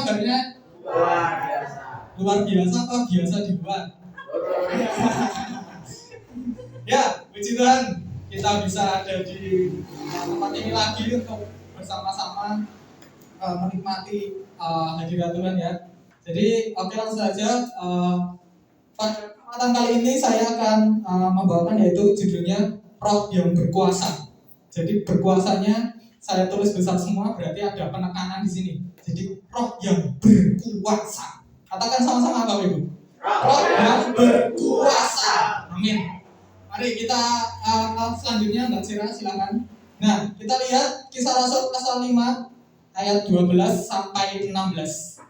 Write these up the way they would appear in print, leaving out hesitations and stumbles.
kabarnya? Luar biasa. Luar biasa apa biasa di luar? Ya, puji Tuhan, kita bisa ada di tempat ini lagi untuk bersama-sama menikmati hadirat Tuhan ya. Jadi langsung saja pada kesempatan kali ini saya akan membawakan yaitu judulnya Roh yang Berkuasa. Jadi berkuasanya saya tulis besar semua, berarti ada penekanan di sini. Jadi roh yang berkuasa. Katakan sama-sama Bapak Ibu. Roh yang berkuasa. Amin. Mari kita selanjutnya Mbak Sira silakan. Nah, kita lihat Kisah Rasul pasal 5 ayat 12 sampai 16.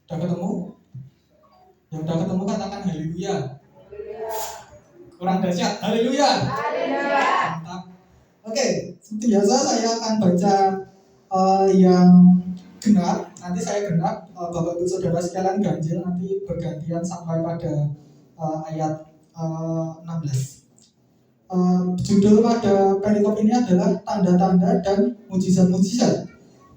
Udah ketemu? Yang udah ketemu katakan haleluya. Kurang dahsyat, haleluya. Mantap. Oke, seperti biasa saya akan baca yang genap. Nanti saya genap, Bapak Ibu Saudara sekalian ganjil, nanti bergantian sampai pada ayat 16. Judul pada perikop ini adalah tanda-tanda dan mujizat-mujizat.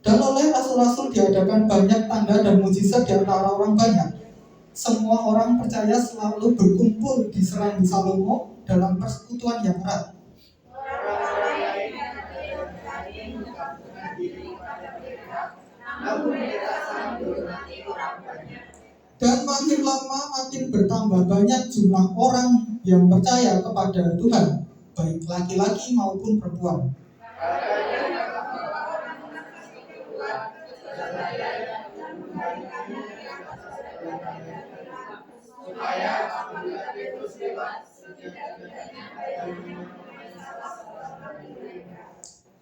Dan oleh rasul-rasul diadakan banyak tanda dan mujizat di antara orang banyak. Semua orang percaya selalu berkumpul di Serambi Salomo dalam persekutuan yang erat. Dan makin lama makin bertambah banyak jumlah orang yang percaya kepada Tuhan, baik laki-laki maupun perempuan.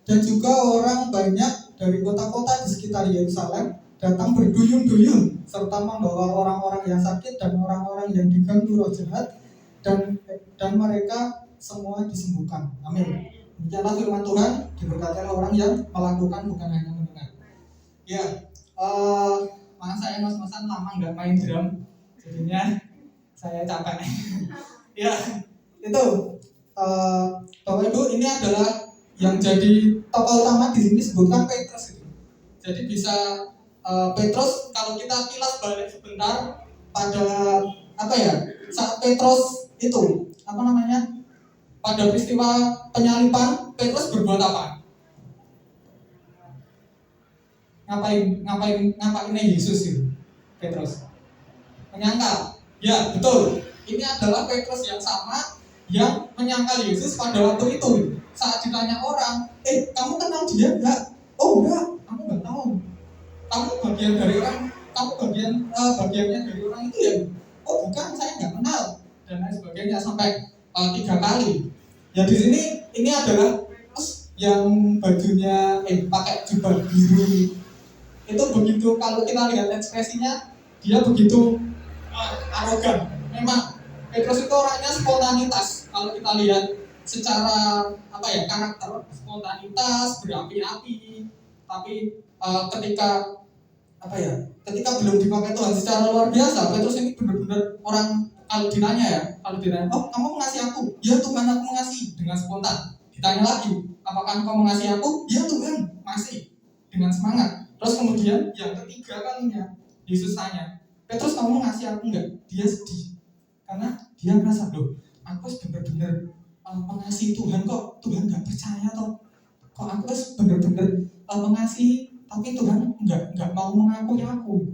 Dan juga orang banyak dari kota-kota di sekitar Yerusalem datang berduyun-duyun serta membawa orang-orang yang sakit dan orang-orang yang diganggu roh jahat, dan mereka semua disembuhkan. Amin. Demikianlah firman Tuhan, diberkati orang yang melakukan bukan hanya mendengar. Ya, maaf saya mas-masan lama nggak main drum, jadinya saya capek. Ya, itu Bapak Ibu, ini adalah yang jadi tokoh utama di sini disebutkan Petrus itu. Jadi bisa Petrus, kalau kita kilas balik sebentar pada saat Petrus itu pada peristiwa penyaliban, Petrus berbuat apa? Ngapain Yesus itu? Petrus menyangkal. Ya betul. Ini adalah Petrus yang sama yang menyangkal Yesus pada waktu itu. Saat ditanya orang, kamu kenal dia enggak? Oh enggak, kamu enggak tahu. Kamu bagian dari orang, bagiannya dari orang itu ya? Oh bukan, saya enggak kenal. Dan lain sebagainya sampai 3 kali. Ya di sini ini adalah Petrus yang bajunya pakai jubah biru. Itu begitu, kalau kita lihat ekspresinya, dia begitu arogan. Memang Petrus itu orangnya spontanitas. Kalau kita lihat secara karakter, spontanitas, berapi-api. Tapi ketika belum dipakai Tuhan secara luar biasa, Petrus ini benar-benar orang, kalau ditanya, oh kamu mengasihi aku? Ya Tuhan, aku mengasihi, dengan spontan. Ditanya lagi, apakah engkau mengasihi aku? Ya Tuhan, masih, dengan semangat. Terus kemudian yang ketiga kalinya Yesus tanya, Petrus, kamu mengasihi aku enggak? Dia sedih karena dia merasa, loh, aku benar-benar mengasihi Tuhan, kok Tuhan enggak percaya toh? Kok aku benar-benar mengasihi, tapi Tuhan enggak mau mengakui aku.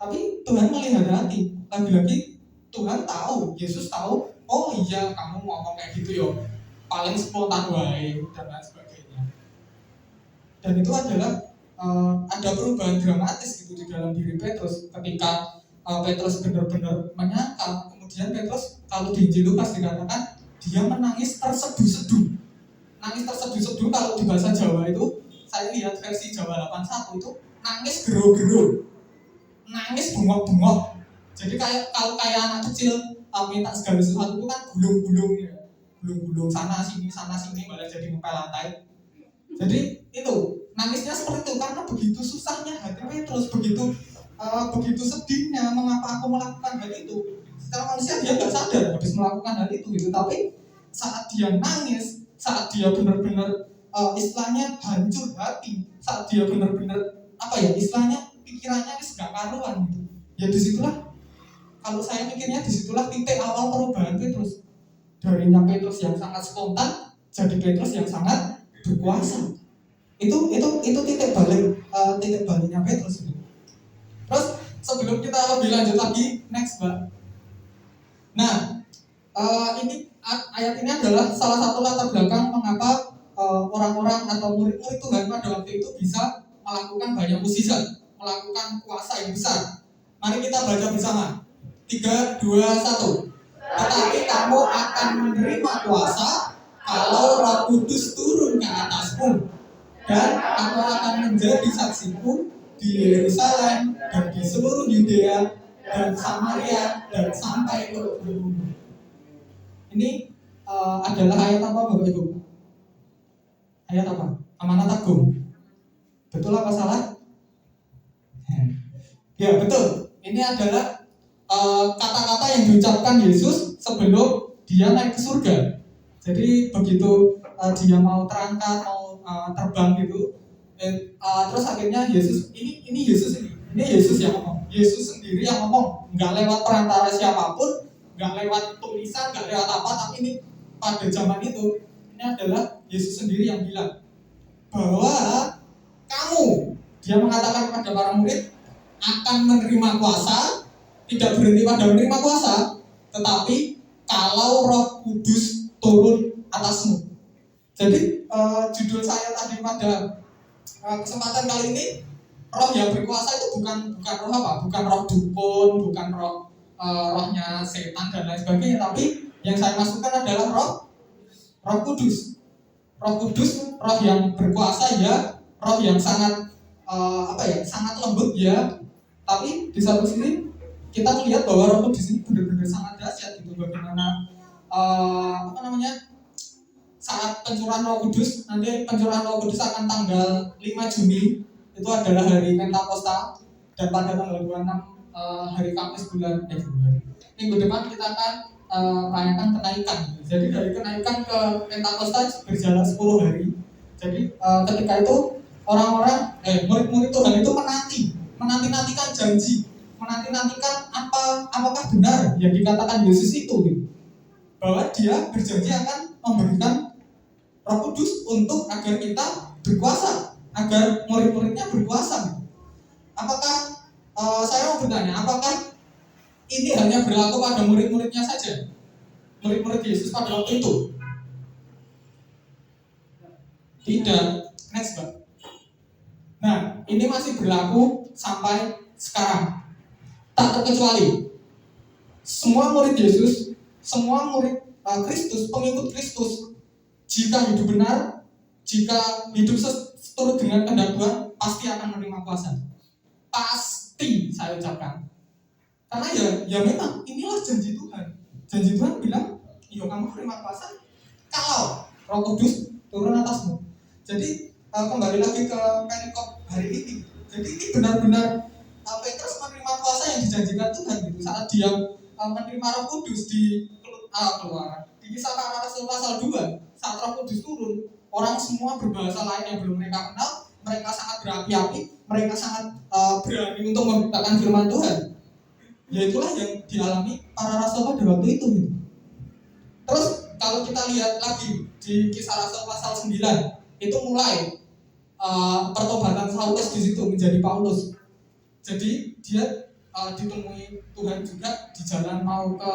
Tapi Tuhan melihat hati. Lagi-lagi Tuhan tahu, Yesus tahu, oh iya kamu ngomong kayak gitu yo, paling spontan wae dan lain sebagainya. Dan itu adalah ada perubahan dramatis gitu di dalam diri Petrus ketika Petrus benar-benar menyangkal. Kemudian Petrus, kalau di Injil Lukas dikatakan dia menangis terseduh-seduh. Nangis terseduh-seduh, kalau di bahasa Jawa itu, saya lihat versi Jawa 81 itu nangis gero-gero, nangis bengok-bengok. Jadi kalau kayak anak kecil minta segala sesuatu itu kan gulung-gulung ya, gulung-gulung sana sini malah jadi ngepel lantai. Jadi itu nangisnya seperti itu karena begitu susahnya hati Petrus, begitu sedihnya mengapa aku melakukan hal itu. Secara manusia dia nggak sadar habis melakukan hal itu gitu, tapi saat dia nangis, saat dia benar-benar istilahnya hancur hati, saat dia benar-benar istilahnya pikirannya wis gak karuan gitu. Ya disitulah, kalau saya mikirnya disitulah titik awal perubahan Petrus. Dari Petrus yang sangat spontan jadi Petrus yang sangat berkuasa. Itu titik baliknya Petrus. Terus sebelum kita lebih lanjut lagi, next Mbak. Nah, ini ayat ini adalah salah satu latar belakang mengapa orang-orang atau murid-murid Tuhan pada waktu itu bisa melakukan banyak mukjizat, melakukan kuasa yang besar. Mari kita baca bersama. 3, 2, 1. Tetapi kamu akan menerima kuasa kalau Roh Kudus turun ke atasmu, dan kamu akan menjadi saksiku di Yerusalem dan di seluruh Yudea dan Samaria dan sampai ke ujung bumi. Ini adalah ayat apa Bapak Ibu? Ayat apa? Amanat Agung. Betul apa salah? Ya betul. Ini adalah kata-kata yang diucapkan Yesus sebelum dia naik ke surga. Jadi begitu dia mau terangkat, mau terbang gitu, terus akhirnya Yesus ini Yesus yang ngomong. Yesus sendiri yang ngomong, nggak lewat perantara siapapun, nggak lewat tulisan, nggak lewat apa, tapi ini pada zaman itu ini adalah Yesus sendiri yang bilang bahwa kamu, dia mengatakan kepada para murid, akan menerima kuasa. Tidak berhenti pada menerima kuasa, tetapi kalau Roh Kudus turun atasmu. Jadi judul saya tadi pada kesempatan kali ini, roh yang berkuasa itu bukan roh apa? Bukan roh dukun, bukan rohnya setan dan lain sebagainya, tapi yang saya masukkan adalah Roh Kudus. Roh Kudus, roh yang berkuasa ya, roh yang sangat sangat lembut ya. Tapi di satu sisi kita melihat bahwa Roh Kudus ini benar-benar sangat dahsyat gitu. Bagaimana saat pencurahan Roh Kudus, nanti pencurahan Roh Kudus akan tanggal 5 Juni, itu adalah hari Pentakosta, dan pada tanggal 26 hari Kamis minggu depan kita akan merayakan kenaikan. Jadi dari kenaikan ke Pentakosta berjalan 10 hari. Jadi ketika itu orang-orang murid-murid Tuhan itu menanti-nantikan janji, menanti-nantikan apakah benar yang dikatakan Yesus itu gitu. Bahwa dia berjanji akan memberikan Roh Kudus untuk agar kita berkuasa, agar murid-muridnya berkuasa. Apakah saya mau bertanya, apakah ini hanya berlaku pada murid-muridnya saja? Murid-murid Yesus pada waktu itu? Tidak. Next, Pak. Nah, ini masih berlaku sampai sekarang. Tak terkecuali semua murid Yesus, semua murid Kristus, pengikut Kristus, jika hidup benar, jika hidup seturut dengan kehendak Tuhan, pasti akan menerima kuasa. Pasti saya ucapkan. Karena ya memang inilah janji Tuhan. Janji Tuhan bilang, "Iya, kamu menerima kuasa kalau Roh Kudus turun atasmu." Jadi kembali lagi ke perikop hari ini. Jadi ini benar-benar Petrus menerima kuasa yang dijanjikan Tuhan gitu. Saat dia menerima Roh Kudus di Keluaran, di Kisah Para Rasul pasal 2, saat Roh Kudus turun, orang semua berbahasa lain yang belum mereka kenal, mereka sangat berapi-api, mereka sangat berani untuk memberitakan firman Tuhan. Ya itulah yang dialami para rasul pada waktu itu gitu. Terus kalau kita lihat lagi di Kisah Rasul pasal 9, itu mulai pertobatan Saulus di situ menjadi Paulus. Jadi dia ditemui Tuhan juga di jalan mau ke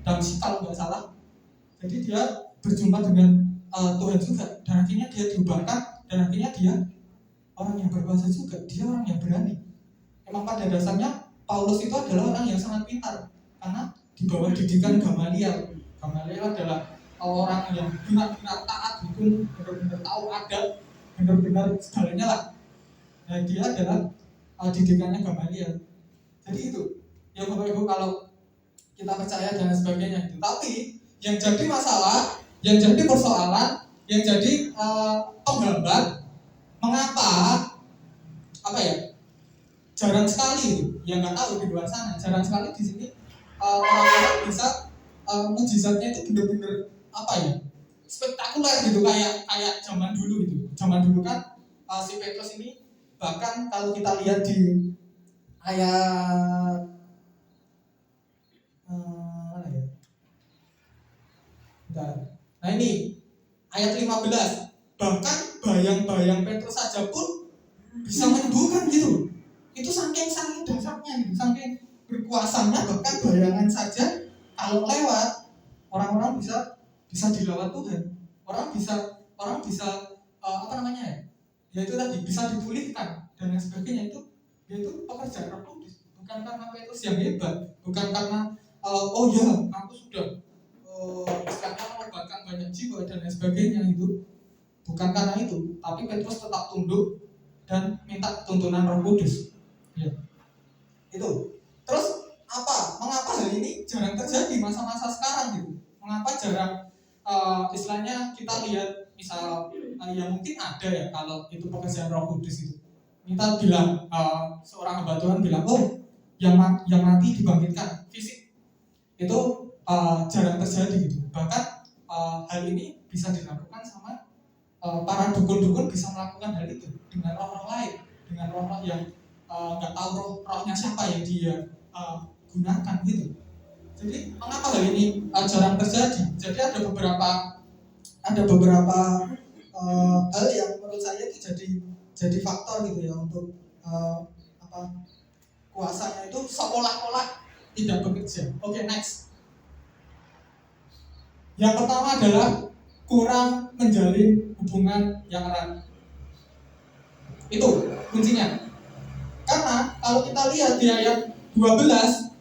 Damsyik kalau nggak salah. Jadi dia berjumpa dengan Tuhan juga, dan akhirnya dia diubahkan, dan akhirnya dia orang yang berkuasa juga, dia orang yang berani. Memang pada dasarnya Paulus itu adalah orang yang sangat pintar, karena di bawah didikan Gamaliel. Gamaliel adalah orang yang benar-benar taat hukum, benar-benar tahu adat, benar-benar segalanya lah. Nah, dia adalah didikannya Gamaliel. Jadi itu, ya Bapak Ibu, kalau kita percaya dan sebagainya itu. Tapi yang jadi masalah, yang jadi persoalan, yang jadi penghambat, mengapa jarang sekali, ya nggak tahu di luar sana, jarang sekali di sini orang-orang bisa mujizatnya itu benar-benar spektakuler gitu, kayak zaman dulu gitu. Zaman dulu kan si Petrus ini bahkan kalau kita lihat di ayat mana ya? Bentar. Nah ini ayat 15, bahkan bayang-bayang Petrus saja pun bisa menyembuhkan gitu. Itu saking dasarnya gitu, saking berkuasanya, bahkan bayangan saja kalau lewat orang-orang bisa dilawat Tuhan. Orang bisa apa namanya ya? Ya itu tadi bisa dipulihkan dan lain sebagainya. Itu pekerjaan Roh Kudus, bukan karena Petrus yang hebat, bukan karena oh ya aku sudah istilahnya mengorbankan banyak jiwa dan lain sebagainya, itu bukan karena itu, tapi Petrus tetap tunduk dan minta tuntunan Roh Kudus. Ya. Itu. Terus mengapa hal ini jarang terjadi masa-masa sekarang gitu? Mengapa jarang istilahnya kita lihat misal ya mungkin ada ya kalau itu pekerjaan Roh Kudus itu. Kita bilang seorang hamba Tuhan bilang, oh yang mati dibangkitkan fisik, itu jarang terjadi gitu. Bahkan hal ini bisa dilakukan sama para dukun-dukun, bisa melakukan hal itu dengan roh-roh lain, dengan roh-roh yang nggak tahu rohnya siapa yang dia gunakan gitu. Jadi mengapa hal ini jarang terjadi? Jadi ada beberapa hal yang menurut saya itu jadi faktor gitu ya untuk kuasanya itu seolah-olah tidak bekerja. Oke, next. Yang pertama adalah kurang menjalin hubungan yang erat. Itu kuncinya. Karena kalau kita lihat di ayat 12,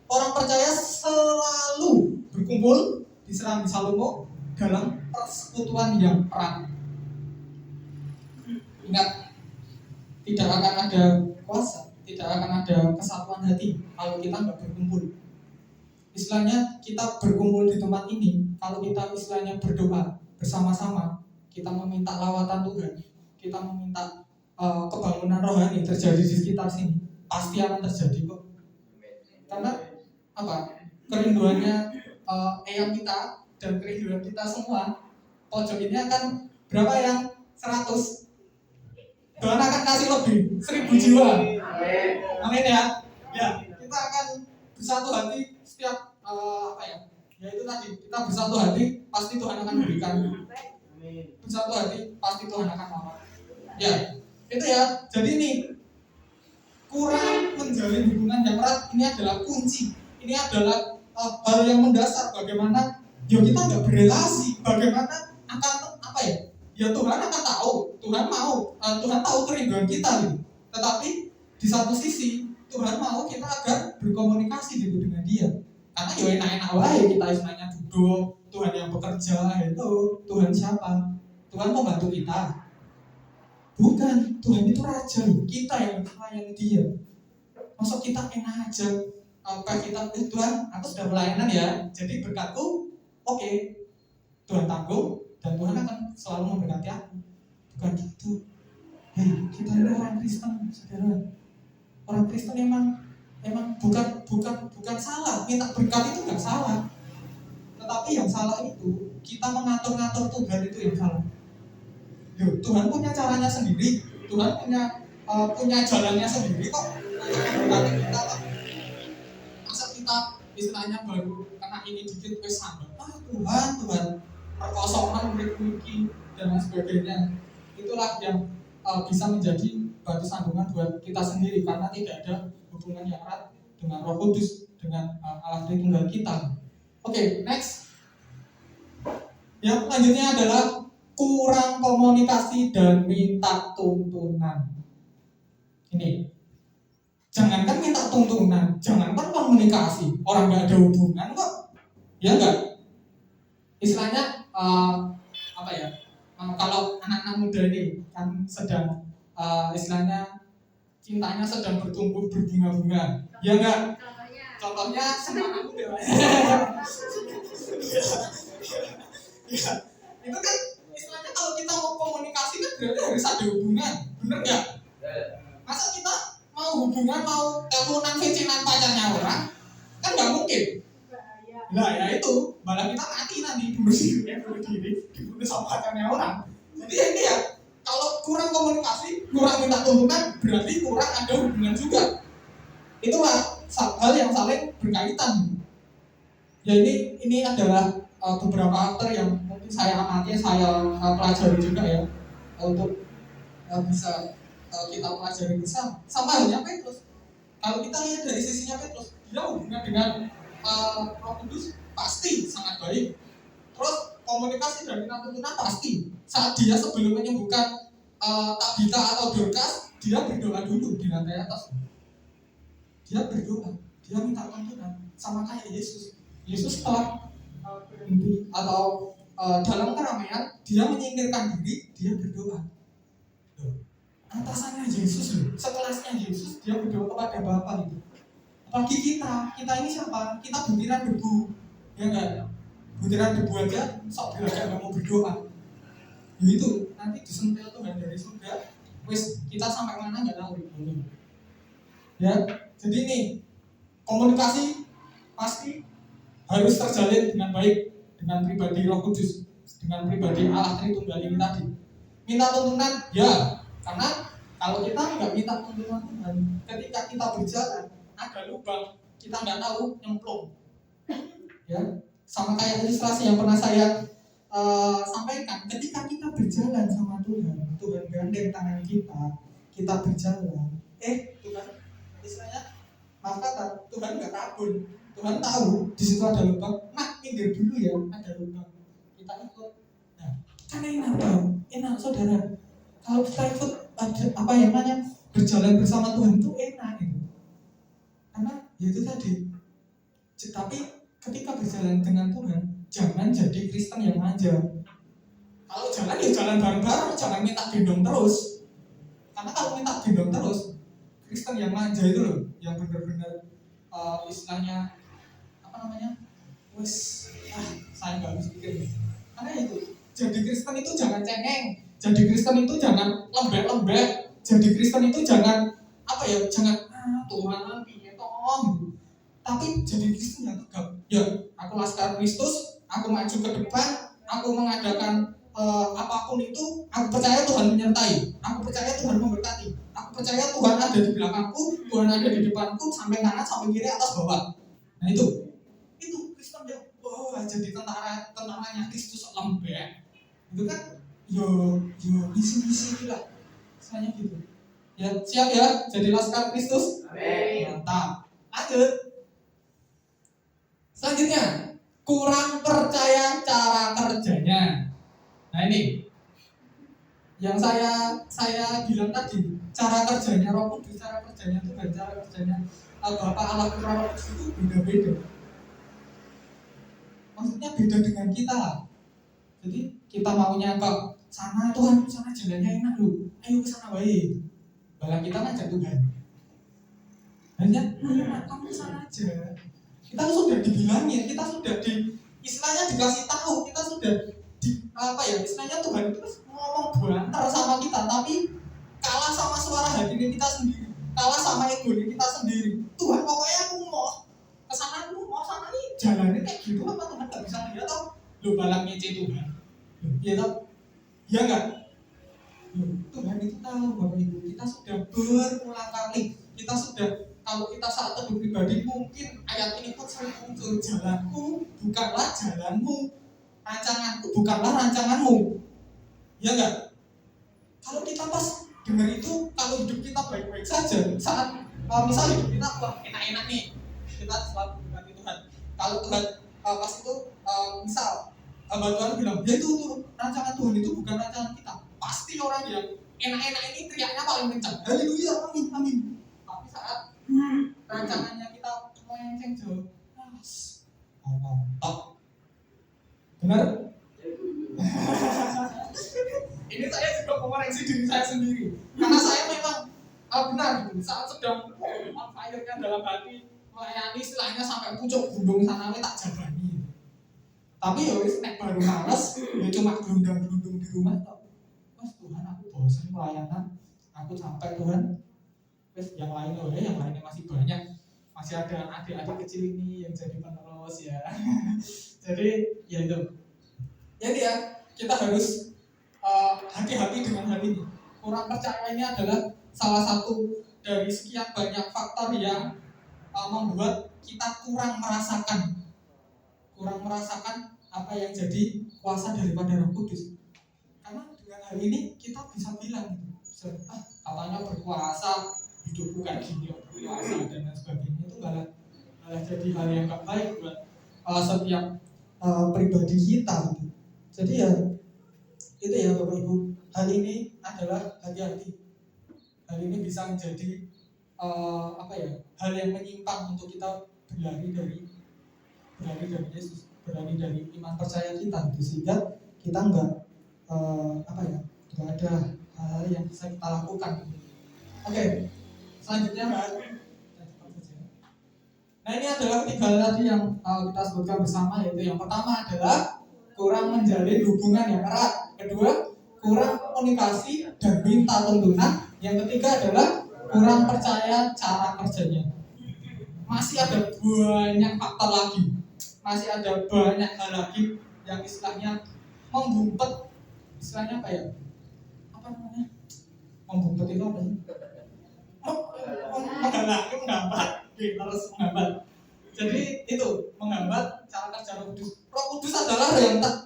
orang percaya selalu berkumpul di Serambi Salomo dalam persekutuan yang erat. Ingat, tidak akan ada kuasa, tidak akan ada kesatuan hati kalau kita nggak berkumpul. Istilahnya kita berkumpul di tempat ini, kalau kita istilahnya berdoa bersama-sama, kita meminta lawatan Tuhan, kita meminta kebangunan rohani terjadi di sekitar sini, pasti akan terjadi kok. Karena kerinduannya eyang kita dan kerinduan kita semua, pojok ini akan berapa yang 100, Tuhan akan kasih lebih 1000 jiwa. Amin ya. Ya, kita akan bersatu hati setiap ya itu tadi, kita bersatu hati pasti Tuhan akan berikan. Bersatu hati pasti Tuhan akan mau. Ya, itu ya. Jadi ini kurang menjalin hubungan yang erat, ini adalah kunci. Ini adalah hal yang mendasar. Bagaimana ya kita nggak berrelasi, bagaimana akan ya Tuhan akan tahu, Tuhan mau, Tuhan tahu kerinduan kita gitu. Tetapi di satu sisi Tuhan mau kita agar berkomunikasi gitu dengan Dia. Karena ya enak-enak wae kita istilahnya duduk, Tuhan yang bekerja itu. Tuhan siapa? Tuhan mau bantu kita. Bukan, Tuhan itu raja loh, kita yang melayani Dia. Maksud kita enak aja kita Tuhan, aku sudah pelayanan ya, jadi berkatku oke, Tuhan tanggung dan Tuhan akan selalu memberkati aku. Bukan gitu. Kita ini orang Kristen, saudara. Orang Kristen emang bukan salah, minta berkat itu nggak salah. Tetapi yang salah itu kita mengatur-ngatur Tuhan, itu yang salah. Tuhan punya caranya sendiri, Tuhan punya jalannya sendiri kok. Berkati kita lah. Masa kita istilahnya baru kena ini dikit wes sambat, Tuhan perkosongan, murid-murid dan lain sebagainya. Itulah yang bisa menjadi batu sandungan buat kita sendiri, karena tidak ada hubungan yang erat dengan Roh Kudus, dengan Allah Tritunggal kita. Oke, next. Yang selanjutnya adalah kurang komunikasi dan minta tuntunan. Ini, jangankan minta tuntunan, jangankan komunikasi, orang nggak ada hubungan kok, ya enggak? Istilahnya kalau anak-anak muda ini kan sedang istilahnya cintanya sedang bertumbuh berbunga-bunga, ya enggak? Contohnya sama anak muda. Ya, itu kan istilahnya kalau kita mau komunikasi kan berarti harus ada hubungan, bener nggak? Masa kita mau hubungan, mau teleponan, vicinan pacarnya orang, kan nggak mungkin. Nah ya itu, malah kita mati nanti bunuh diri, dibunuh sama pacarnya orang. Jadi ini ya, kalau kurang komunikasi, kurang minta tuntunan, berarti kurang ada hubungan juga. Itulah hal yang saling berkaitan. Ya ini adalah beberapa faktor yang mungkin saya amati, saya pelajari juga ya, untuk bisa kita pelajari bersama. Sama halnya Petrus. Kalau kita lihat dari sisinya Petrus, dia hubungan dengan Roh Kudus pasti sangat baik. Terus komunikasi dan minta tuntunan pasti. Saat dia sebelum menyembuhkan Tabita atau Dorcas, dia berdoa dulu di lantai atas. Dia berdoa, dia minta tuntunan, sama kayak Yesus. Yesus setelah berhenti atau dalam keramaian, dia menyingkirkan diri, dia berdoa. Atasannya Yesus loh, sekelasnya Yesus, dia berdoa kepada Bapa itu. Apalagi kita ini siapa? Kita butiran debu, ya enggak? Butiran debu aja, sok belajar nggak mau berdoa. Ya itu, nanti disentil Tuhan dari surga, wes kita sampai mana nggak tahu. Ya, jadi nih komunikasi pasti harus terjalin dengan baik dengan pribadi Roh Kudus, dengan pribadi Allah Tritunggal ini tadi. Minta tuntunan, ya, karena kalau kita nggak minta tuntunan Tuhan, ketika kita berjalan ada lubang, kita nggak tahu nyemplung. Ya, sama kayak ilustrasi yang pernah saya sampaikan. Ketika kita berjalan sama Tuhan, Tuhan gandeng tangan kita berjalan. Tuhan, istilahnya, maaf kata, Tuhan nggak kabur. Tuhan tahu di situ ada lubang. Nah, minggir dulu ya, ada lubang. Kita ikut. Nah, kan enak saudara. Kalau kita ikut apa yang namanya berjalan bersama Tuhan itu enak gitu. Karena ya itu tadi. Tapi ketika berjalan dengan Tuhan, jangan jadi Kristen yang manja. Kalau jalan ya jalan bareng-bareng, jangan minta gendong terus. Karena kalau minta gendong terus, Kristen yang manja itu loh, yang benar-benar istilahnya apa namanya? Saya nggak bisa pikir. Karena itu, jadi Kristen itu jangan cengeng. Jadi Kristen itu jangan lembek-lembek. Jadi Kristen itu jangan jangan Tuhan piye toh. Tapi jadi Kristen yang tegap. Ya, aku laskar Kristus, aku maju ke depan, aku mengadakan apapun itu, aku percaya Tuhan menyertai. Aku percaya Tuhan memberkati. Aku percaya Tuhan ada di belakangku, Tuhan ada di depanku, sampai kanan, sampai kiri, atas bawah. Nah itu Kristen yang jadi tentaranya Kristus lembek. Itu kan yo misi lah, misalnya gitu. Ya siap ya, jadi laskar Kristus. Amin. Mantap. Lanjut. Selanjutnya, kurang percaya cara kerjanya. Nah ini yang saya bilang tadi, cara kerjanya Roh Kudus, cara kerjanya Tuhan, cara kerjanya Bapa Allah Roh Kudus itu beda-beda. Maksudnya beda dengan kita. Jadi kita maunya ke sana, Tuhan sana jalannya enak loh, ayo ke sana baik. Malah kita ngajak Tuhan. Hanya kamu sana aja. Kita sudah dibilangin, kita sudah istilahnya dikasih tahu, kita sudah istilahnya Tuhan itu ngomong banter sama kita, tapi kalah sama suara hati kita sendiri, kalah sama ego kita sendiri. Tuhan pokoknya aku mau kesana, aku mau sana nih, jalannya kayak gitu apa Tuhan nggak bisa lihat tau? Lu balak ngece Tuhan, ya tau? Ya nggak? Tuhan itu tahu Bapak Ibu, kita sudah berulang kali, kita sudah. Kalau kita saat teduh pribadi, mungkin ayat ini pun sering muncul. Jalanku bukanlah jalanmu, rancanganku bukanlah rancanganmu. Ya enggak? Kalau kita pas dengar itu, kalau hidup kita baik-baik saja, saat misal hidup kita enak-enak nih, kita selalu berkati Tuhan. Kalau Tuhan pas itu misal Tuhan bilang, ya itu rancangan Tuhan itu bukan rancangan kita. Pasti orang yang enak-enak ini teriaknya paling kencang. Haleluya, amin, amin. Tapi saat rancangannya kita melenceng jauh, top. Benar? Ini saya juga mengoreksi diri saya sendiri, karena saya memang benar saat sedang on fire-nya dalam hati melayani, istilahnya sampai pucuk gunung sana tak jabani. Tapi ya wis nek baru males, ya cuma gelundang-gelundung di rumah tok. Mas Tuhan, aku bosan pelayanan, aku capek Tuhan. Yang lainnya masih banyak. masih ada adik-adik kecil ini yang jadi penerus ya. Jadi ya itu. Jadi ya kita harus hati-hati dengan hal ini. Kurang percaya ini adalah salah satu dari sekian banyak faktor yang membuat kita kurang merasakan apa yang jadi kuasa daripada Roh Kudus. Karena dengan hal ini kita bisa bilang katanya berkuasa, hidupku kayak gini berkuasa dan lain sebagainya, itu malah jadi hal yang gak baik buat setiap pribadi kita gitu. Jadi ya itu ya Bapak Ibu, hal ini adalah hati-hati. Hal ini bisa menjadi hal yang menyimpang untuk kita berlari dari Yesus, berlari dari iman percaya kita gitu, sehingga kita nggak ada hal yang bisa kita lakukan. Oke, selanjutnya nah ini adalah 3 hal tadi yang kita sebutkan bersama, yaitu yang pertama adalah kurang menjalin hubungan yang erat, kedua kurang komunikasi dan minta tuntunan, yang ketiga adalah kurang percaya cara kerjanya. Masih ada banyak faktor lagi, masih ada banyak hal lagi yang istilahnya membumpet, istilahnya membumpet itu apa sih? Menghambat. Jadi itu menghambat cara kerja Roh Kudus. Roh Kudus adalah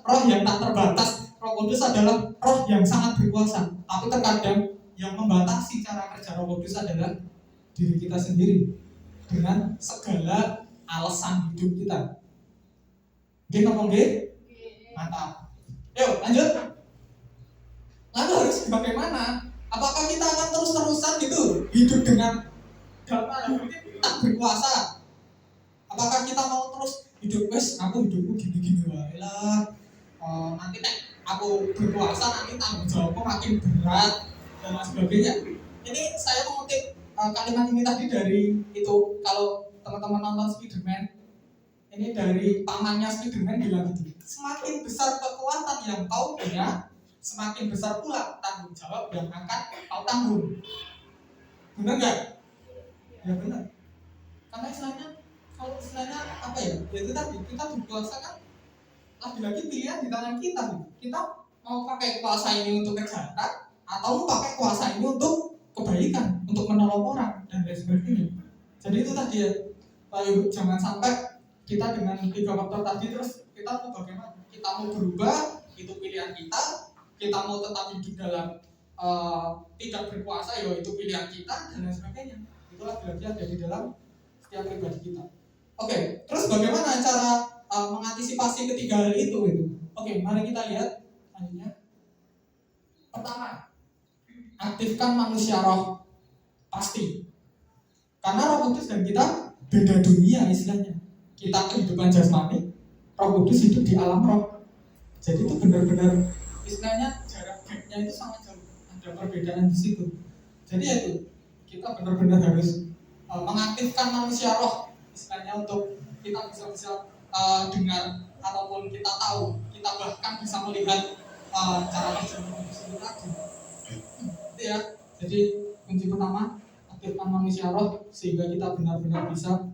roh yang tak terbatas. Roh Kudus adalah roh yang sangat berkuasa. Tapi terkadang yang membatasi cara kerja Roh Kudus adalah diri kita sendiri dengan segala alasan hidup kita. Oke, ngomong deh? Mantap. Yuk, lanjut. Lalu harus bagaimana? Apakah kita akan terus-terusan gitu hidup dengan tak berkuasa? Apakah kita mau terus hidup aku hidupku gini-gini wae lah. Nanti aku berkuasa nanti tanggung jawabku makin berat dan lain sebagainya. Ini saya mengutip kalimat ini tadi dari itu, kalau teman-teman nonton Spiderman, ini dari pamannya Spiderman bilang gitu. Semakin besar kekuatan yang kau punya, semakin besar pula tanggung jawab yang akan kau tanggung. Benar nggak? Ya benar. Karena istilahnya itu tadi, kita berkuasa kan lagi-lagi pilihan di tangan kita. Kita mau pakai kuasa ini untuk kejahatan atau mau pakai kuasa ini untuk kebaikan, untuk menolong orang dan lain sebagainya. Jadi itu tadi ya, Pak Ibu, jangan sampai kita dengan 3 faktor tadi terus kita mau bagaimana? Kita mau berubah, itu pilihan kita. Kita mau tetap hidup dalam tidak berkuasa, ya itu pilihan kita dan lain sebagainya. Itulah lagi-lagi ada di dalam setiap pribadi kita. Oke, terus bagaimana cara mengantisipasi ketiga hal itu gitu? Oke, mari kita lihat selanjutnya. Pertama, aktifkan manusia roh pasti. Karena Roh Kudus dan kita beda dunia istilahnya. Kita kehidupan jasmani, Roh Kudus hidup di alam roh. Jadi itu benar-benar istilahnya jarak gapnya itu sangat jauh, ada perbedaan di situ. Jadi itu kita benar-benar harus mengaktifkan manusia roh istilahnya untuk kita bisa dengar ataupun kita tahu, kita bahkan bisa melihat cara kerja Roh Kudus itu tadi. Itu ya. Jadi kunci pertama, aktifkan manusia roh sehingga kita benar-benar bisa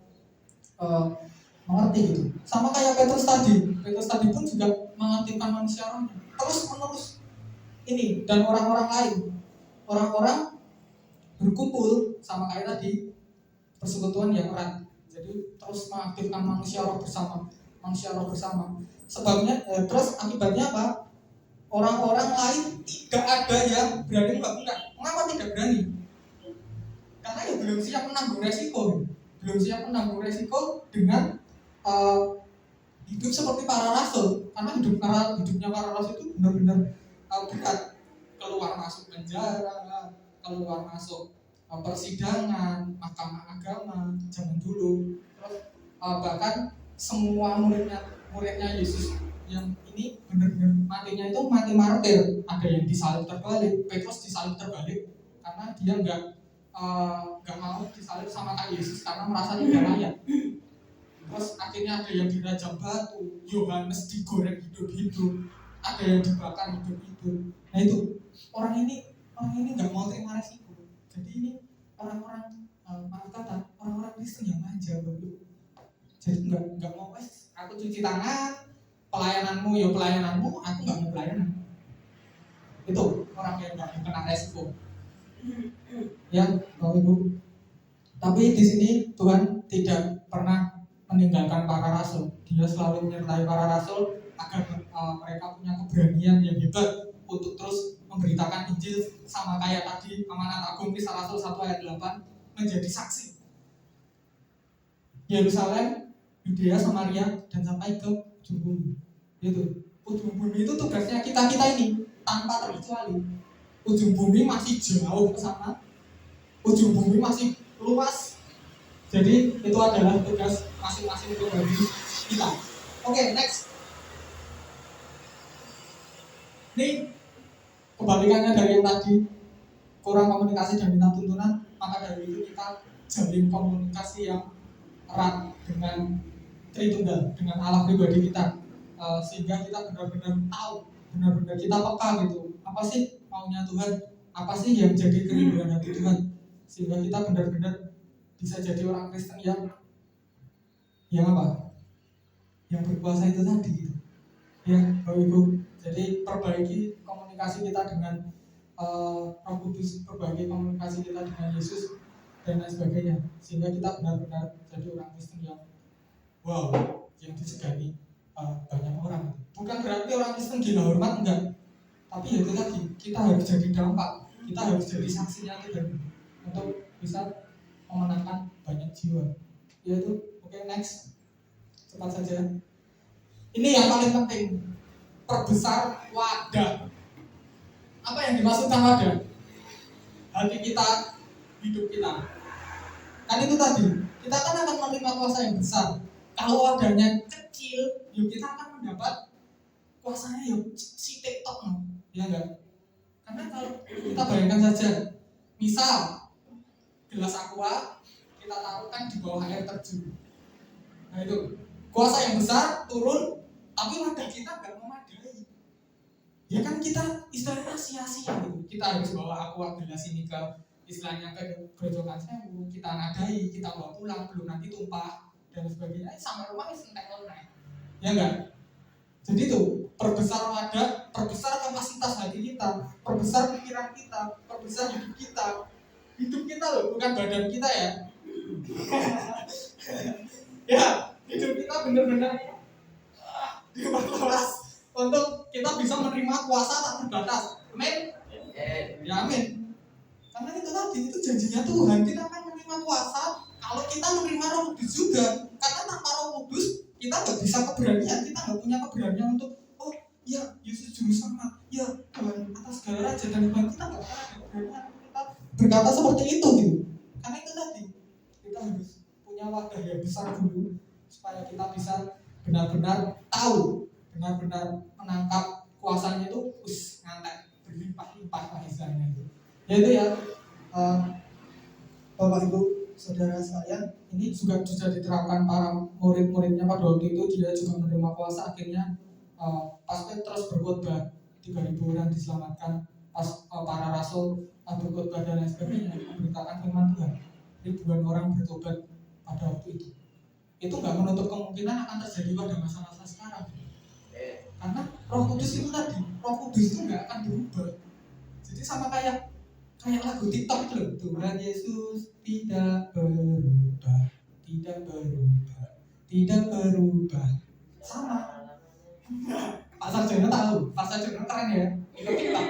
mengerti gitu. Sama kayak Petrus tadi pun juga mengaktifkan manusia rohnya terus menerus ini, dan orang-orang lain, orang-orang berkumpul sama kayak tadi, persekutuan yang erat. Jadi terus mengaktifkan manusia roh bersama. Sebabnya terus akibatnya apa? Orang-orang lain tidak ada yang berani melakukan. Mengapa tidak berani? Karena ya belum siap menanggung resiko dengan hidup seperti para rasul. Karena hidupnya para rasul itu benar-benar berat. Keluar masuk penjara, keluar masuk persidangan, mahkamah agama zaman dulu. Terus bahkan semua muridnya Yesus yang ini benar-benar matinya itu mati martir. Ada yang disalib terbalik, Petrus disalib terbalik karena dia nggak mau disalib sama Kak Yesus karena merasa tidak layak. Terus akhirnya ada yang dirajam batu, Yohanes digoreng hidup-hidup, ada yang dibakar hidup-hidup. Nah itu orang ini nggak mau terima resiko. Jadi ini orang-orang orang-orang Kristen yang manja baru. Jadi nggak mau aku cuci tangan, pelayananmu ya pelayananmu, aku nggak mau pelayanan. Itu orang yang nggak kena resiko. Ya, Bapak Ibu. Tapi di sini Tuhan tidak pernah meninggalkan para rasul. Dia selalu menyertai para rasul agar mereka punya keberanian yang hebat untuk terus memberitakan Injil, sama kayak tadi amanat agung Kisah Rasul 1 ayat 8, menjadi saksi. Yerusalem, Yudea, Samaria, dan sampai ke ujung bumi. Itu ujung bumi itu tugasnya kita ini tanpa terkecuali. Ujung bumi masih jauh ke sana, ujung bumi masih luas. Jadi itu adalah tugas masing-masing pribadi kita. Oke, next. Ini kebalikannya dari yang tadi, kurang komunikasi dan minta tuntunan, maka dari itu kita jalin komunikasi yang erat dengan Tritunggal, dengan Allah pribadi kita, sehingga kita benar-benar tahu, benar-benar kita peka gitu, apa sih maunya Tuhan, apa sih yang jadi kerinduan hati Tuhan, sehingga kita benar-benar bisa jadi orang Kristen yang apa? Yang berkuasa itu tadi gitu. Ya, Bapak Ibu. Jadi perbaiki komunikasi kita dengan Roh Kudus, perbaiki komunikasi kita dengan Yesus dan lain sebagainya, sehingga kita benar-benar jadi orang Kristen yang wow, yang disegani banyak orang. Bukan berarti orang Kristen gila hormat, enggak. Tapi ya itu tadi, kita harus jadi dampak, kita harus jadi saksinya Tuhan untuk bisa memenangkan banyak jiwa. Yaitu, oke, next, cepat saja. Ini yang paling penting, perbesar wadah. Apa yang dimaksudkan wadah? Hati kita, hidup kita. Kan itu tadi, kita kan akan menerima kuasa yang besar. Kalau wadahnya kecil, yuk kita akan mendapat kuasanya yuk si TikTok, ya enggak? Karena kalau kita bayangkan saja, misal gelas aqua kita taruhkan di bawah air terjun. Nah itu kuasa yang besar turun, tapi wadah kita nggak memadai. Ya kan kita istilahnya sia-sia gitu. Kita harus bawa aqua gelas ini ke istilahnya ke gerojokan sewu, kita nadai, kita bawa pulang, belum nanti tumpah dan sebagainya. Sampai rumah ini sentek lenek. Ya enggak? Jadi itu perbesar wadah, perbesar kapasitas hati kita, perbesar pikiran kita, perbesar hidup kita. Hidup kita loh, bukan badan kita ya. Ya, hidup kita benar-benar diperluas untuk kita bisa menerima kuasa tak terbatas. Amin. Ya amin. Karena itu tadi, itu janjinya Tuhan, kita akan menerima kuasa kalau kita menerima Roh Kudus juga. Karena tanpa Roh Kudus kita nggak bisa keberanian, kita nggak punya keberanian untuk oh ya Yesus juru selamat, ya Tuhan atas segala raja dan Tuhan, kita nggak pernah ada keberanian kita berkata seperti itu gitu. Karena itu tadi, kita harus punya wadah yang besar dulu supaya kita bisa benar-benar tahu, benar-benar menangkap kuasanya itu ngantek berlimpah-limpah lah istilahnya itu. Yaitu ya Bapak Ibu Saudara sekalian, ini juga sudah diterapkan para murid-muridnya pada waktu itu. Dia juga menerima kuasa, akhirnya pas Petrus berkhotbah 3.000 orang diselamatkan, pas para rasul berkhotbah dan lain sebagainya, memberitakan firman Tuhan, ribuan orang bertobat pada waktu itu. Itu nggak menutup kemungkinan akan terjadi pada masa-masa sekarang, karena Roh Kudus itu tadi, Roh Kudus itu nggak akan berubah. Jadi sama kayak lagu TikTok itu loh, Tuhan Yesus tidak berubah, tidak berubah, tidak berubah. Sama. Pak Sarjono tahu, Pak Sarjono keren ya, itu TikTok.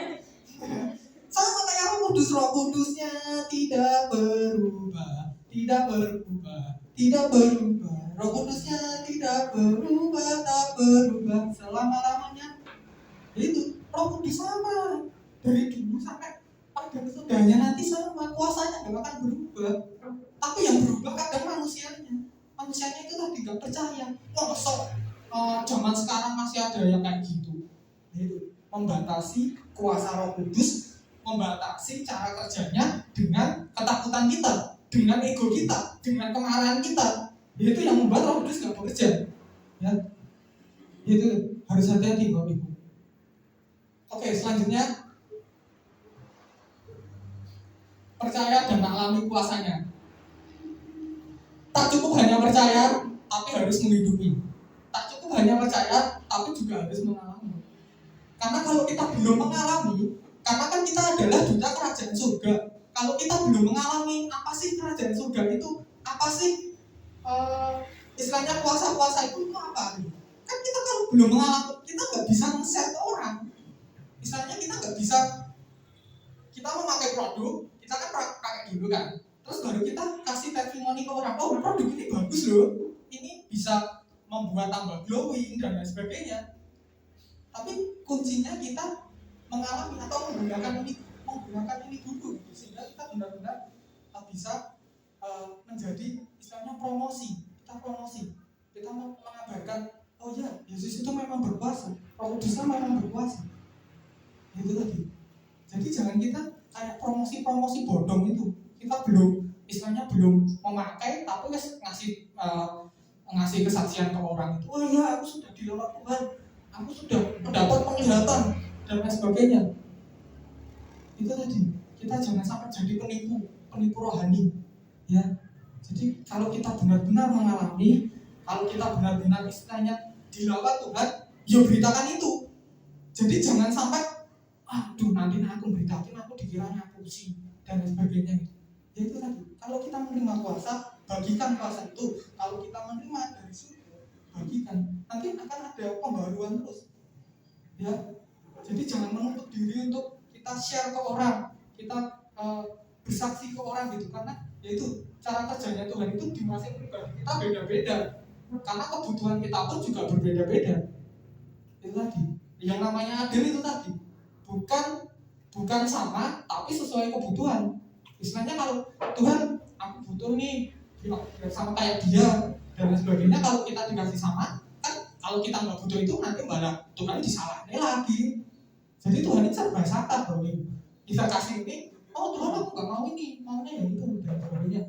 Sama kayak Roh Kudusnya tidak berubah, tidak berubah, tidak berubah. Roh Kudusnya tidak berubah, tak berubah selama-lamanya. Itu Roh Kudus sama dari dulu sampai pada sudahnya nanti sama, kuasanya gak akan berubah. Tapi yang berubah kadang manusianya itu tadi gak percaya. Kok zaman sekarang masih ada yang kayak gitu. Itu membatasi kuasa Roh Kudus, membatasi cara kerjanya dengan ketakutan kita, dengan ego kita, dengan kemarahan kita. Itu yang membuat Roh Kudus gak bekerja. Ya, itu harus hati-hati Bapak Ibu. Oke, selanjutnya percaya dan alami kuasanya. Tak cukup hanya percaya, tapi harus melindungi. Tak cukup hanya percaya, tapi juga harus mengalami. Karena kalau kita belum mengalami, karena kan kita adalah duta kerajaan surga. Kalau kita belum mengalami apa sih kerajaan surga itu, apa sih istilahnya kuasa-kuasa itu apa? Kan kita kalau belum mengalami, kita nggak bisa nge-set orang. Misalnya kita nggak bisa, kita memakai produk, kita kan pakai dulu kan, terus baru kita kasih testimoni ke orang, oh produk ini bagus loh, ini bisa membuat tambah glowing dan lain sebagainya. Tapi kuncinya kita mengalami atau menggunakan ini dulu, sehingga kita benar-benar bisa menjadi istilahnya promosi. Kita mengabarkan, oh ya, Yesus itu memang berkuasa, Roh Kudusnya memang berkuasa. Itu tadi. Jadi jangan kita kayak promosi bodong itu. Kita istilahnya belum memakai, tapi ngasih kesaksian ke orang itu. Oh ya, aku sudah dilawat Tuhan, aku sudah mendapat penglihatan dan lain sebagainya. Itu tadi. Kita jangan sampai jadi penipu rohani. Ya. Jadi kalau kita benar-benar mengalami, kalau kita benar-benar istilahnya dilawat Tuhan, ya beritakan itu. Jadi jangan sampai, aduh nanti aku beritakin aku dikiranya pusing dan lain sebagainya. Ya itu tadi. Kalau kita menerima kuasa, bagikan kuasa itu. Kalau kita menerima dari surga, bagikan. Nanti akan ada pembaruan terus. Ya. Jadi jangan menutup diri untuk kita share ke orang, kita bersaksi ke orang gitu, karena yaitu cara kerjanya Tuhan itu di masing pribadi kita beda-beda. Karena kebutuhan kita pun juga berbeda-beda. Itu tadi. Yang namanya adil itu tadi. Bukan sama, tapi sesuai kebutuhan. Istilahnya kalau Tuhan, aku butuh nih sama kayak dia dan lain sebagainya. Kalau kita dikasih sama, kan kalau kita nggak butuh itu nanti malah Tuhan disalahin lagi. Jadi Tuhan ini serba salah bro. Kita kasih ini, oh Tuhan aku nggak mau ini, maunya ya itu dan sebagainya.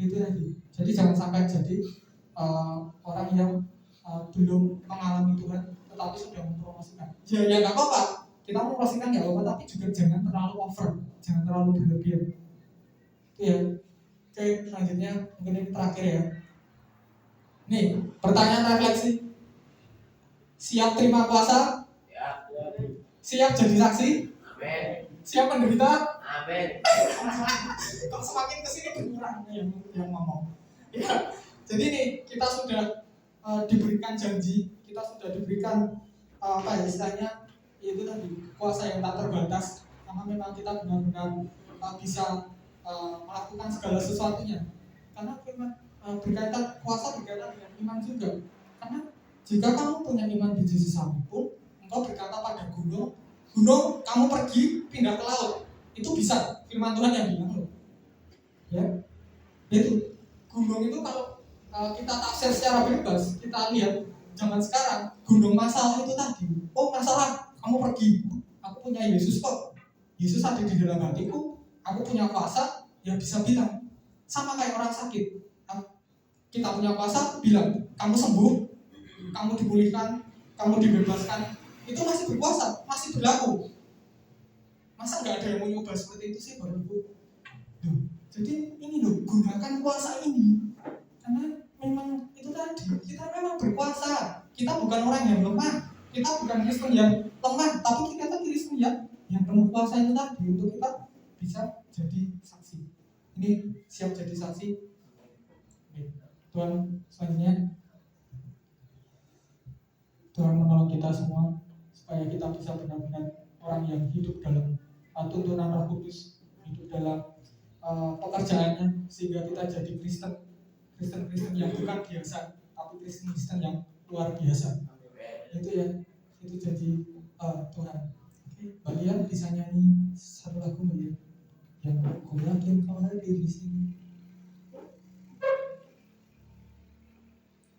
Itu tadi. Jadi jangan sampai jadi orang yang belum mengalami Tuhan tetapi sudah mempromosikan. Ya nggak apa-apa, kita mempromosikan nggak apa-apa, tapi juga jangan terlalu over, jangan terlalu berlebihan. Itu ya. Oke, selanjutnya mungkin ini terakhir ya. Nih, pertanyaan refleksi. Siap terima kuasa? Ya. Siap jadi saksi? Amin. Siap menderita? Amin. Kok semakin kesini berkurang yang ngomong. Ya. Jadi nih kita sudah diberikan janji, kita sudah diberikan istilahnya itu tadi kuasa yang tak terbatas, karena memang kita benar-benar bisa melakukan segala sesuatunya. Karena firman berkaitan kuasa berkaitan dengan iman juga. Karena jika kamu punya iman biji sesami pun, engkau berkata pada gunung kamu pergi pindah ke laut, itu bisa. Firman Tuhan yang bilang loh. Ya, itu gunung itu kalau kita tafsir secara bebas, kita lihat zaman sekarang gunung masalah itu tadi. Oh masalah, kamu pergi, aku punya Yesus kok. Yesus ada di dalam hatiku, aku punya kuasa, ya bisa bilang. Sama kayak orang sakit, kita punya kuasa, bilang kamu sembuh, kamu dipulihkan, kamu dibebaskan, itu masih berkuasa, masih berlaku. Masa nggak ada yang mau nyoba seperti itu sih Bapak Ibu? Jadi ini loh, gunakan kuasa ini. Karena memang itu tadi, kita memang berkuasa. Kita bukan orang yang lemah, kita bukan Kristen yang lemah, tapi kita tuh Kristen yang penuh kuasa itu tadi untuk kita bisa jadi saksi. Ini siap jadi saksi. Oke. Tuhan selanjutnya, Tuhan menolong kita semua supaya kita bisa benar-benar orang yang hidup dalam tuntunan Roh Kudus, hidup dalam pekerjaannya, sehingga kita jadi Kristen yang bukan biasa, tapi Kristen yang luar biasa. Itu ya, itu jadi Tuhan. Oke, kalian bisa nyanyi satu lagu ya, yang aku yakin kau ada di sini.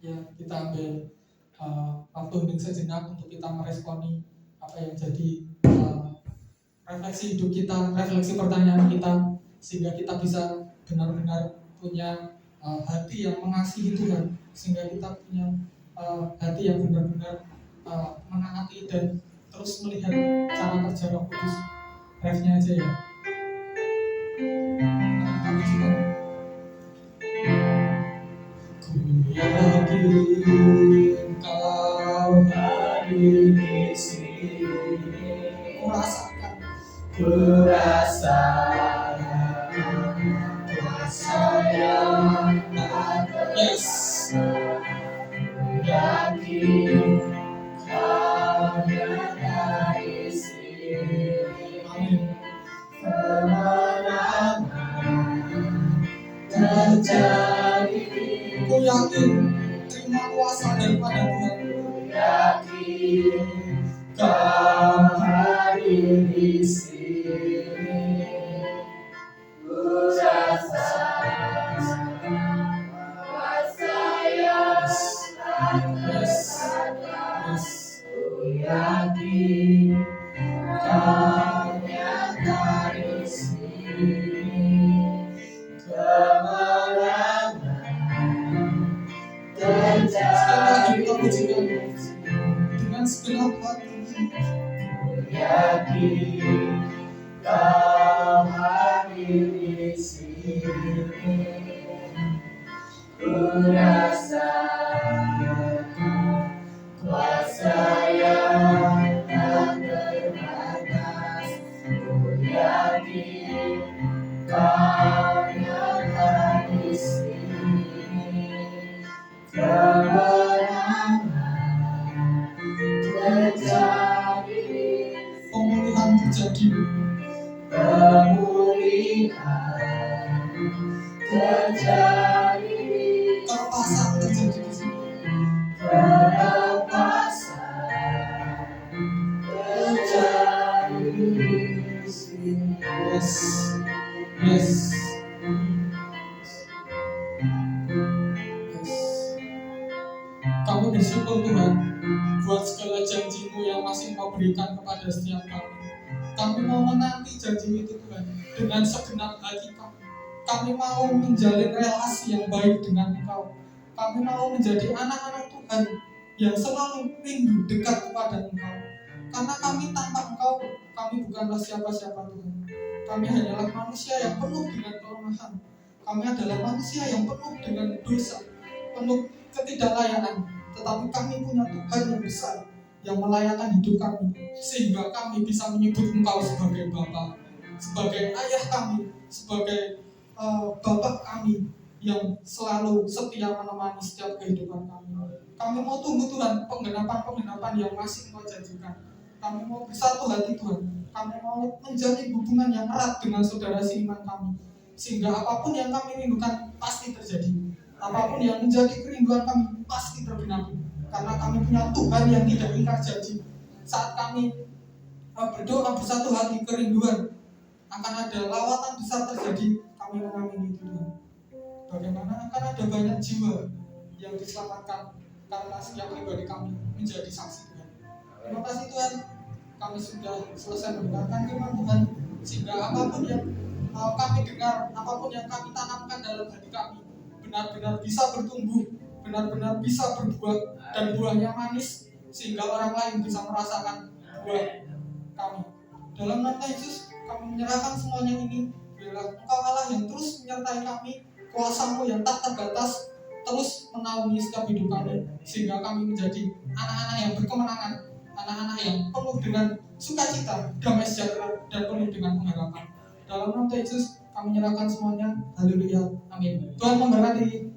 Ya, kita ambil waktu hening sejenak untuk kita meresponi apa yang jadi refleksi hidup kita, refleksi pertanyaan kita, sehingga kita bisa benar-benar punya hati yang mengasihi Tuhan, sehingga kita punya hati yang benar-benar menaati dan terus melihat cara kerja Roh Kudus. Refnya aja ya. Kau hadir di sini. Kurasakan kuasa yang ada. Yes. Yakin kau ada di sini. Amin. Kemenangan terjadi. Ku yakin terima kuasa daripada Tuhan. Ku yakin kau hadir di sini. Ku rasakan kuasa yang ada. Ku yakin kau nyata di sini. Kemenangan terjadi. Dengan segenap hati. Ku yakin kau hadir di sini. Ku rasakan kuasa yang tak terbatas. Ku yakin kau nyata di sini. Kemenangan terjadi. Pemulihan terjadi. Pemulihan terjadi. Kelepasan terjadi di sini. Kelepasan terjadi di sini. Yes. Yes. Kami bersyukur Tuhan buat segala janji-Mu yang masih Kau berikan kepada setiap kami. Kami mau menanti janji itu Tuhan dengan segenap hati kami. Kami mau menjalin relasi yang baik dengan Engkau. Kami mau menjadi anak-anak Tuhan yang selalu rindu dekat kepada Engkau. Karena kami tanpa Engkau, kami bukanlah siapa-siapa Tuhan. Kami hanyalah manusia yang penuh dengan kelemahan. Kami adalah manusia yang penuh dengan dosa, penuh ketidaklayakan. Tetapi kami punya Tuhan yang besar, yang melayani hidup kami, sehingga kami bisa menyebut Engkau sebagai Bapa, sebagai ayah kami, sebagai Bapak kami yang selalu setia menemani setiap kehidupan kami. Kami mau tunggu Tuhan penggenapan-penggenapan yang masih Engkau janjikan. Kami mau bersatu hati Tuhan. Kami mau menjalin hubungan yang erat dengan saudara seiman kami, sehingga apapun yang kami rindukan pasti terjadi. Apapun yang menjadi kerinduan kami pasti tergenapi. Karena kami punya Tuhan yang tidak ingkar janji. Saat kami berdoa bersatu hati kerinduan, akan ada lawatan besar terjadi. Kami mengamini Tuhan. Bagaimana akan ada banyak jiwa yang diselamatkan karena setiap pribadi kami menjadi saksi Tuhan. Terima kasih Tuhan. Kami sudah selesai mendengarkan firman Tuhan, sehingga apapun yang kami dengar, apapun yang kami tanamkan dalam hati kami, benar-benar bisa bertumbuh, benar-benar bisa berbuah, dan buahnya manis, sehingga orang lain bisa merasakan buah kami. Dalam nama Yesus, kami menyerahkan semuanya ini. Biarlah Engkau Allah yang terus menyertai kami, kuasa-Mu yang tak terbatas terus menaungi setiap hidup kami, sehingga kami menjadi anak-anak yang berkemenangan, anak-anak yang penuh dengan sukacita, damai sejahtera, dan penuh dengan pengharapan. Dalam nama Yesus, kami menyerahkan semuanya. Haleluya. Amin. Tuhan memberkati.